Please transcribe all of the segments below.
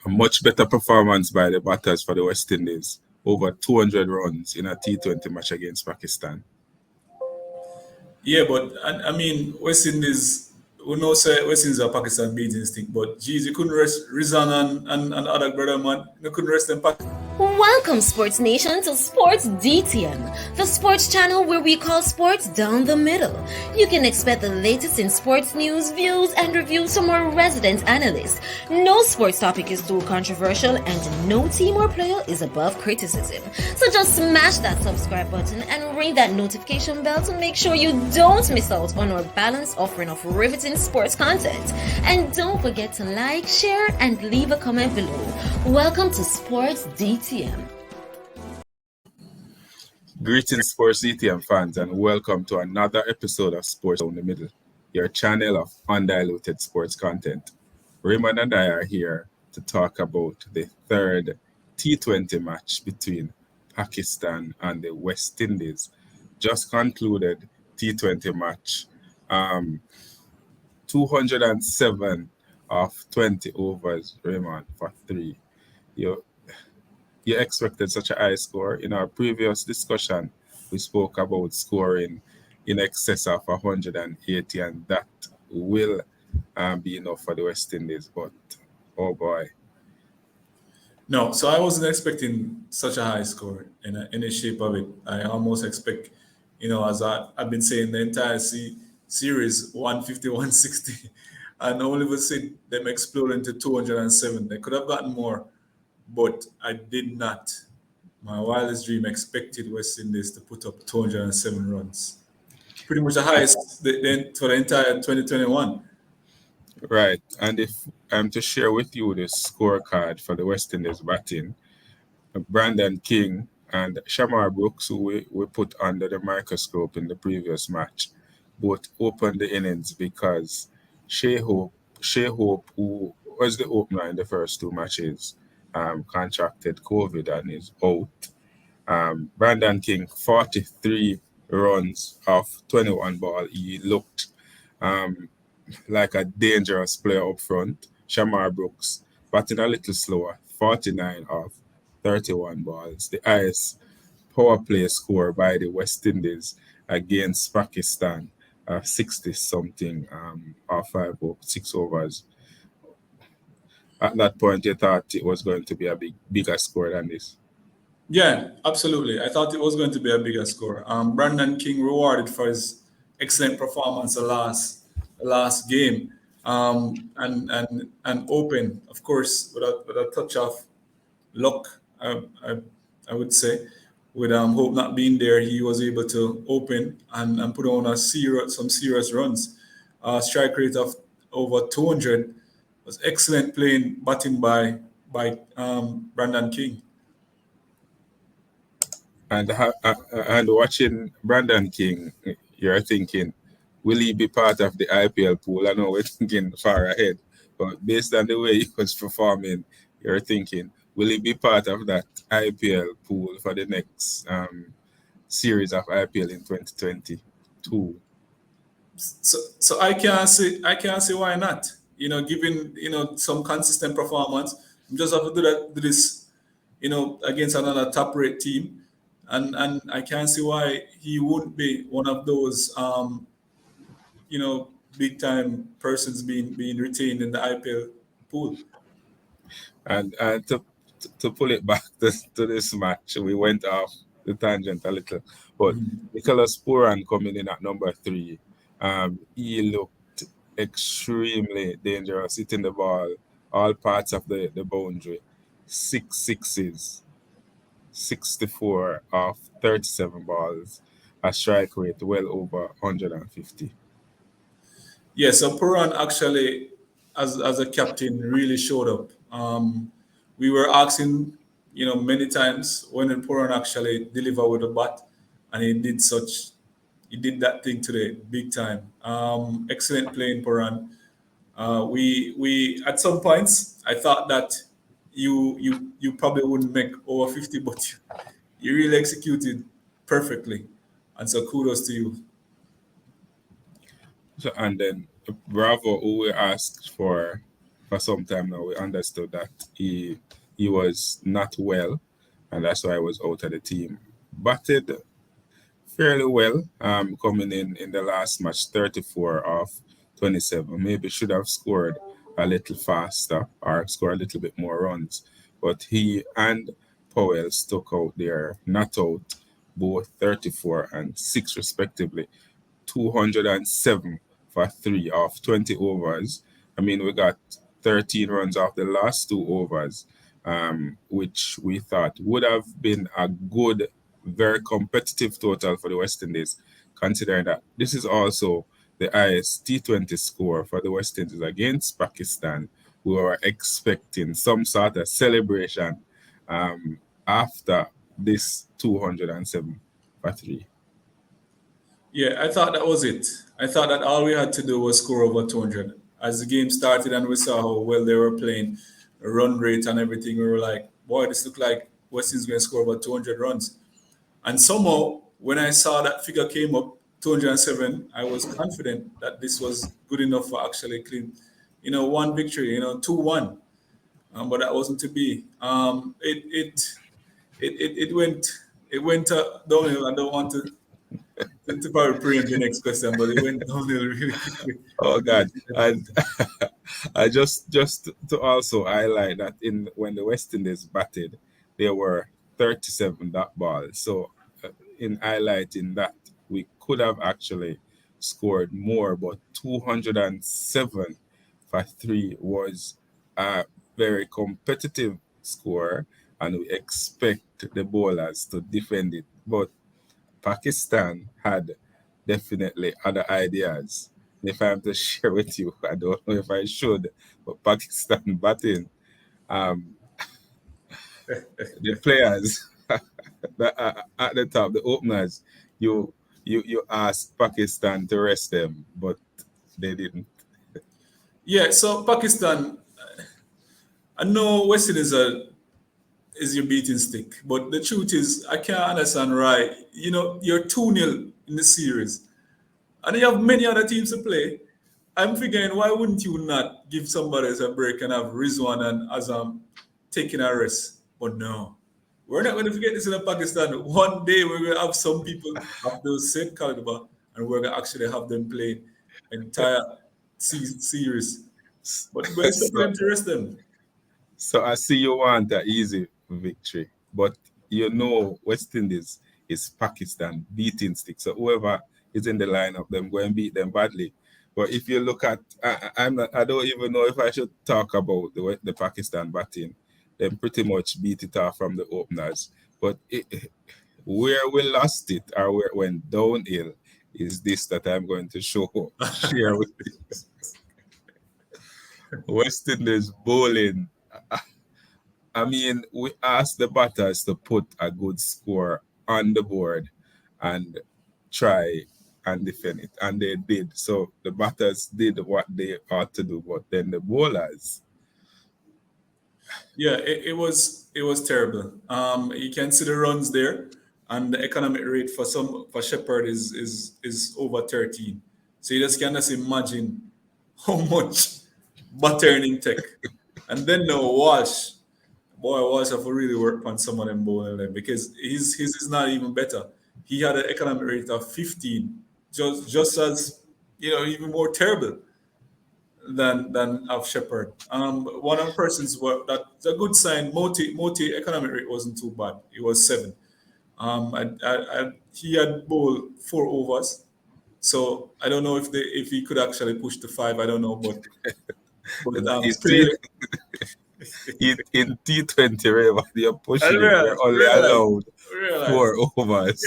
A much better performance by the batters for the West Indies. Over 200 runs in a T20 match against Pakistan. Yeah, but I mean, West Indies, we know say West Indies are Pakistan beating instinct, but geez, you couldn't rest Rizan and other brother man. You couldn't rest them. Welcome, Sports Nation, to Sports DTM, the sports channel where we call sports down the middle. You can expect the latest in sports news, views, and reviews from our resident analysts. No sports topic is too controversial, and no team or player is above criticism. So just smash that subscribe button and ring that notification bell to make sure you don't miss out on our balanced offering of riveting sports content. And don't forget to like, share, and leave a comment below. Welcome to Sports DTM. Greetings, Sports DTM fans, and welcome to another episode of Sports Down the Middle, your channel of undiluted sports content. Raymond and I are here to talk about the third T20 match between Pakistan and the West Indies. Just concluded T20 match. 207 of 20 overs, Raymond, for 3. You expected such a high score. In our previous discussion, we spoke about scoring in excess of 180, and that will be enough for the West Indies. But, oh boy. No, so I wasn't expecting such a high score in any shape of it. I almost expect, as I've been saying the entire series, 150, 160, and all of a sudden them exploding to 207. They could have gotten more, but I did not. My wildest dream expected West Indies to put up 207 runs. Pretty much the highest for the entire 2021. Right. And if I'm to share with you the scorecard for the West Indies batting, Brandon King and Shamar Brooks, who we put under the microscope in the previous match, both opened the innings because Shea Hope, who was the opener in the first two matches, contracted COVID and is out. Brandon King, 43 runs off 21 ball. He looked like a dangerous player up front. Shamar Brooks, batting a little slower, 49 off 31 balls. The highest power play score by the West Indies against Pakistan, 60-something off 6 overs. At that point, you thought it was going to be a bigger score than this. Yeah, absolutely. I thought it was going to be a bigger score. Brandon King rewarded for his excellent performance the last game, and open, of course, with a touch of luck, I would say. With Hope not being there, he was able to open and put on some serious runs. Strike rate of over 200 was excellent playing batting by Brandon King. And watching Brandon King, you're thinking, will he be part of the IPL pool? I know we're thinking far ahead, but based on the way he was performing, you're thinking, will he be part of that IPL pool for the next series of IPL in 2022? So I can't see why not. Given some consistent performance, you just have to do this, against another top rate team, and I can't see why he wouldn't be one of those big time persons being retained in the IPL pool. And to pull it back to this match, we went off the tangent a little, but Nicholas Puran coming in at number 3, he looked extremely dangerous, hitting the ball all parts of the boundary, 6 sixes, 64 of 37 balls, a strike rate well over 150. Yeah, so Puran actually, as a captain, really showed up. We were asking, many times when Puran actually deliver with a bat, and he did that thing today, big time. Excellent playing Puran. We at some points I thought that you probably wouldn't make over 50, but you really executed perfectly, and so kudos to you. So, and then Bravo, who we asked for for some time now, we understood that he was not well, and that's why he was out of the team. Batted fairly well, coming in the last match, 34 of 27. Maybe should have scored a little faster or score a little bit more runs. But he and Powell stuck out there, not out, both 34 and 6 respectively. 207 for 3 off 20 overs. I mean, we got 13 runs off the last 2 overs, which we thought would have been a good, very competitive total for the West Indies, considering that this is also the highest T20 score for the West Indies against Pakistan. We were expecting some sort of celebration after this 207 for 3. Yeah, I thought that was it. I thought that all we had to do was score over 200. As the game started and we saw how well they were playing, the run rate and everything, we were like, boy, this looked like West Indies going to score over 200 runs. And somehow, when I saw that figure came up, 207, I was confident that this was good enough for actually clean, one victory, 2-1. But that wasn't to be. It went downhill. I don't want to probably preempt the next question, but it went downhill really quickly. Oh God, and I just to also highlight that in when the West Indies batted, there were 37 dot balls. So in highlighting that, we could have actually scored more, but 207 for 3 was a very competitive score, and we expect the bowlers to defend it. But Pakistan had definitely other ideas. If I'm to share with you, I don't know if I should, but Pakistan batting, um, the players that are at the top, the openers, you asked Pakistan to rest them, but they didn't. Yeah, so Pakistan, I know West Indies is your beating stick, but the truth is, I can't understand why. You're 2-0 in the series, and you have many other teams to play. I'm figuring, why wouldn't you not give somebody else a break and have Rizwan and Azam taking a rest? But no, we're not going to forget this in Pakistan. One day we're going to have some people of those same caliber, and we're going to actually have them play entire series. But we're expecting so, them to rest them. so I see you want an easy victory, but West Indies is Pakistan beating stick. So whoever is in the lineup, them go and beat them badly. But if you look at, I'm not, I don't even know if I should talk about the Pakistan batting. They pretty much beat it off from the openers. But where we lost it or where it went downhill is this that I'm going to share with you. West Indies bowling. I mean, we asked the batters to put a good score on the board and try and defend it, and they did. So the batters did what they ought to do, but then the bowlers. Yeah, it was terrible. You can see the runs there, and the economic rate for Shepherd is over 13. So you just can just imagine how much buttering tech. And then no Walsh, boy, Walsh have to really work on some of them bowling there because his is not even better. He had an economic rate of 15, just as even more terrible than of Shepherd. One of the persons that's a good sign. Moti economic rate wasn't too bad. It was 7. He had bowled 4 overs, so I don't know if he could actually push the 5. I don't know, but In, T, clearly in T20, wherever you're I pushing it, you're realized, only realized, allowed realized. Yeah,4 overs.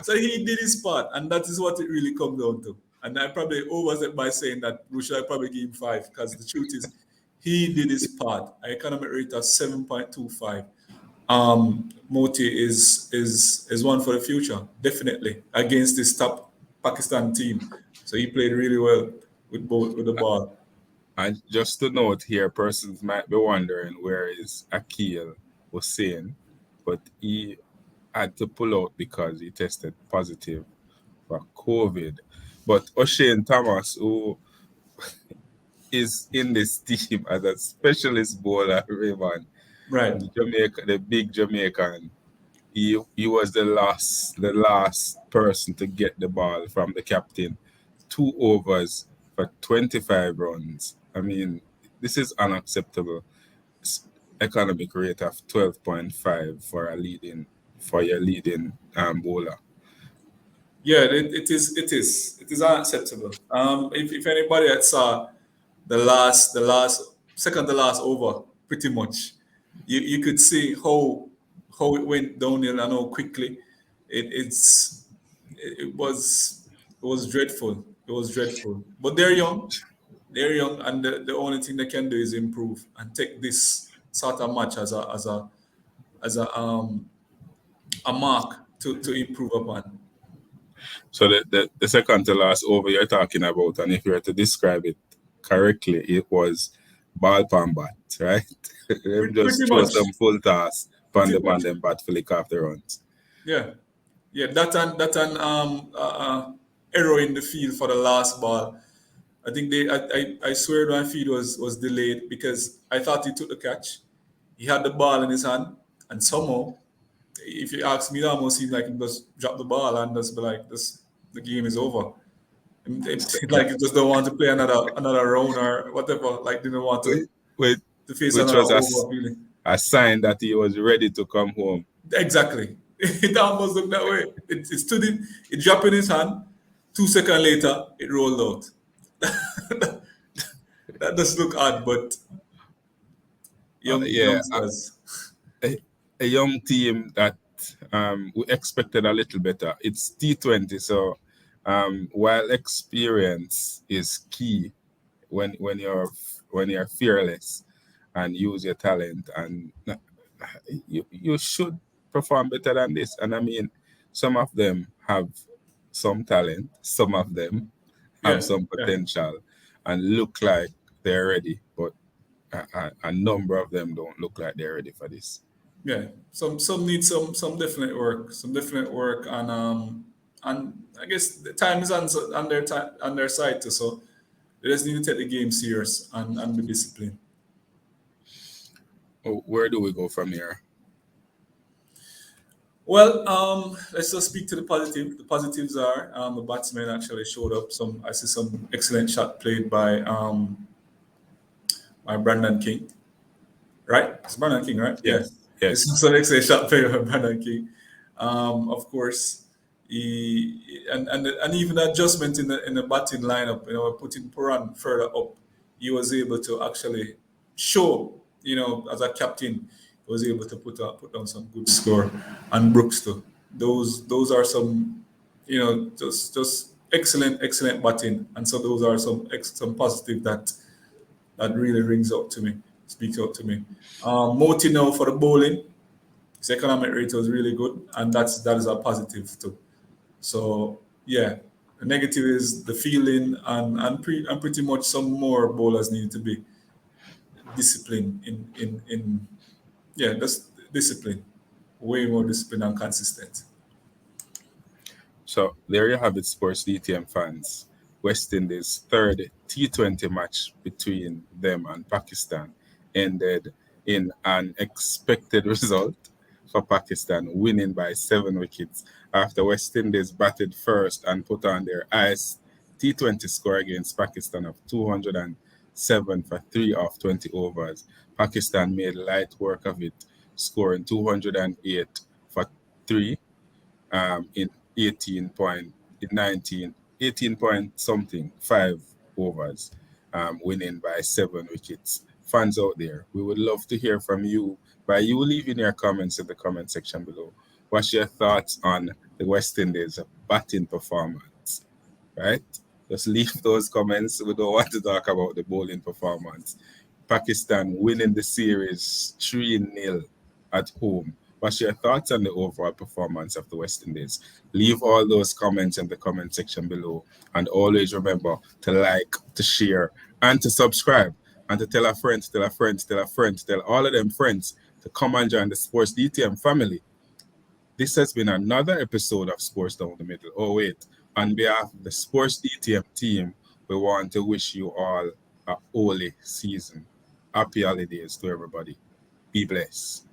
so he did his part, and that is what it really comes down to. And I probably overstepped by saying that we should probably give him 5 because the truth is he did his part. Economic rate of 7.25. Moti is one for the future, definitely against this top Pakistan team. So he played really well with the ball. And just to note here, persons might be wondering where is Akil Hussein, but he had to pull out because he tested positive for COVID. But O'Shane Thomas, who is in this team as a specialist bowler, Raymond. Right. The big Jamaican. He was the last person to get the ball from the captain. 2 overs for 25 runs. I mean, this is unacceptable. Economic rate of 12.5 for your leading bowler. Yeah, it is unacceptable. If anybody had saw the last second to last over, pretty much, you could see how it went downhill and how quickly it was dreadful. It was dreadful. But they're young, and the only thing they can do is improve and take this sort of match as a mark to improve upon. So the second to last over you're talking about, and if you were to describe it correctly, it was ball pan bat, right? Them Pretty just throw much, some full toss pan pretty the man much. them bat flick off the runs. Yeah, yeah. That error in the field for the last ball. I think I swear my feed was delayed because I thought he took the catch. He had the ball in his hand, and somehow, if you ask me, it almost seemed like he just dropped the ball and just be like, "This, the game is over." And like he just don't want to play another round or whatever. Like didn't want Which, to face which another was over feeling. a sign that he was ready to come home. Exactly. It almost looked that way. It stood in, it dropped in his hand. 2 seconds later, it rolled out. That does look odd, but Yeah, youngsters. a young team that we expected a little better. It's T20, so while experience is key when you're fearless and use your talent, and you should perform better than this. And I mean, some of them have some talent, some of them have Yeah, some yeah, potential and look like they're ready, but a number of them don't look like they're ready for this. yeah. Some need some definite work, and I guess the time is on their time on their side too. So they just need to take the game serious and be disciplined. Where do we go from here? Well, let's just speak to the positive. The positives are the batsmen actually showed up. I see some excellent shot played by Brandon King. Right? It's Brandon King, right? Yeah. Yes, It's yes. some excellent shot played by Brandon King. Of course, and even the adjustment in the batting lineup, putting Puran further up, he was able to actually show, as a captain, he was able to put down some good score, and Brooks too. Those are some, just excellent batting, and so those are some positive that really speaks out to me. Moti now for the bowling, his economic rate was really good, and that is a positive too. So yeah, the negative is the fielding, and pretty much some more bowlers need to be disciplined in yeah, that's discipline, way more disciplined and consistent. So there you have it, sports DTM fans. West Indies' third T20 match between them and Pakistan ended in an expected result for Pakistan, winning by 7 wickets after West Indies batted first and put on their highest T20 score against Pakistan of 207 for 3 of 20 overs. Pakistan made light work of it, scoring 208 for 3 in 18 point in 19 18 point something 5 overs, winning by 7 wickets. Fans out there, we would love to hear from you by you leaving your comments in the comment section below. What's your thoughts on the West Indies batting performance? Right? Just leave those comments. We don't want to talk about the bowling performance. Pakistan winning the series 3-0 at home. What's your thoughts on the overall performance of the West Indies? Leave all those comments in the comment section below. And always remember to like, to share, and to subscribe. And to tell a friend, to tell a friend, to tell a friend, to tell all of them friends to come and join the Sports DTM family. This has been another episode of Sports Down the Middle. Oh, wait. On behalf of the Sports DTM team, we want to wish you all a holy season. Happy holidays to everybody. Be blessed.